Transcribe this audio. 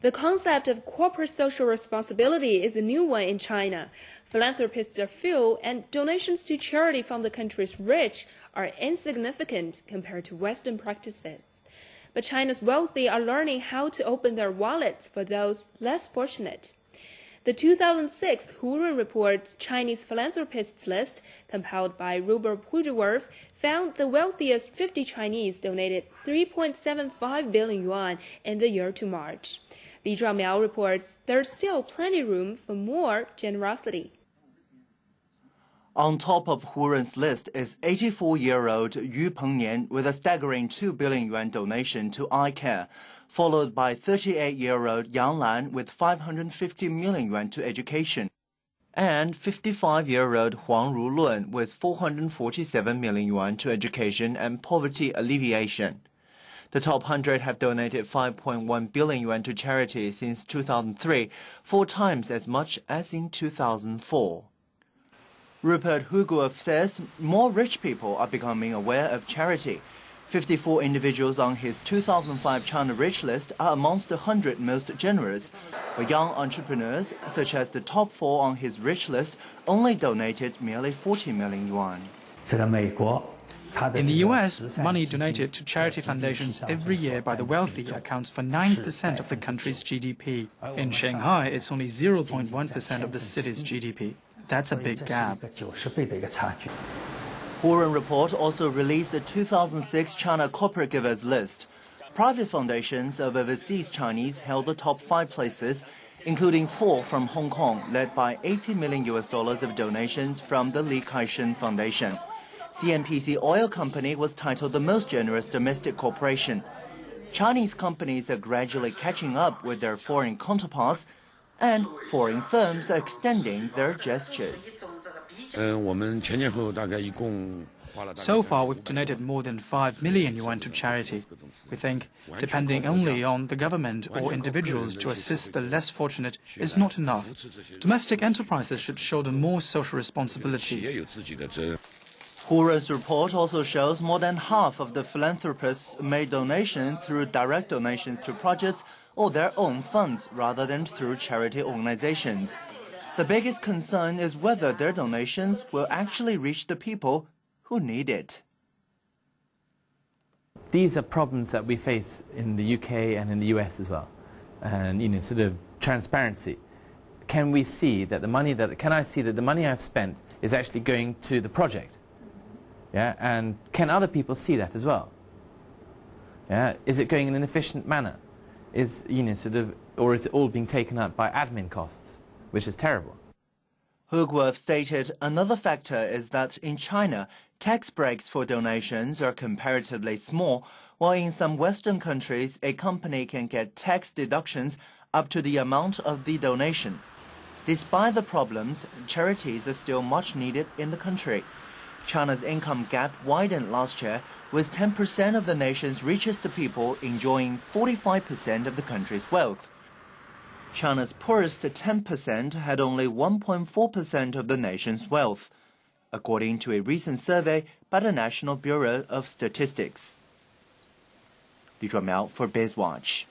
The concept of corporate social responsibility is a new one in China. Philanthropists are few, and donations to charity from the country's rich are insignificant compared to Western practices. But China's wealthy are learning how to open their wallets for those less fortunate. The 2006 Hurun Report's Chinese Philanthropists list, compiled by Robert Pujowerf, found the wealthiest 50 Chinese donated 3.75 billion yuan in the year to March. Li Zhuamiao reports there's still plenty room for more generosity. On top of Hurun's list is 84-year-old Yu Pengnian with a staggering 2 billion yuan donation to eye care, followed by 38-year-old Yang Lan with 550 million yuan to education, and 55-year-old Huang Rulun with 447 million yuan to education and poverty alleviation. The top 100 have donated 5.1 billion yuan to charity since 2003, 4 times as much as in 2004. Rupert Huguov says more rich people are becoming aware of charity. 54 individuals on his 2005 China Rich List are amongst the 100 most generous, but young entrepreneurs, such as the top 4 on his Rich List, only donated merely 40 million yuan. In the US, money donated to charity foundations every year by the wealthy accounts for 9% of the country's GDP. In Shanghai, it's only 0.1% of the city's GDP. That's a big gap. Hurun Report also released the 2006 China Corporate Givers List. Private foundations of overseas Chinese held the top 5 places, including 4 from Hong Kong, led by $80 million of donations from the Li Ka-shing Foundation. CNPC Oil Company was titled the most generous domestic corporation. Chinese companies are gradually catching up with their foreign counterparts, and foreign firms are extending their gestures. So far, we've donated more than 5 million yuan to charity. We think depending only on the government or individuals to assist the less fortunate is not enough. Domestic enterprises should shoulder more social responsibility. Hurun's report also shows more than half of the philanthropists made donations through direct donations to projects or their own funds rather than through charity organizations. The biggest concern is whether their donations will actually reach the people who need it. These are problems that we face in the UK and in the US as well. And, sort of transparency. Can we see that can I see that the money I've spent is actually going to the project? Yeah, and can other people see that as well? Yeah, is it going in an efficient manner? Or is it all being taken up by admin costs, which is terrible? Huguov stated another factor is that in China, tax breaks for donations are comparatively small, while in some Western countries, a company can get tax deductions up to the amount of the donation. Despite the problems, charities are still much needed in the country. China's income gap widened last year, with 10% of the nation's richest people enjoying 45% of the country's wealth. China's poorest 10% had only 1.4% of the nation's wealth, according to a recent survey by the National Bureau of Statistics. Li Zhuamiao for BizWatch.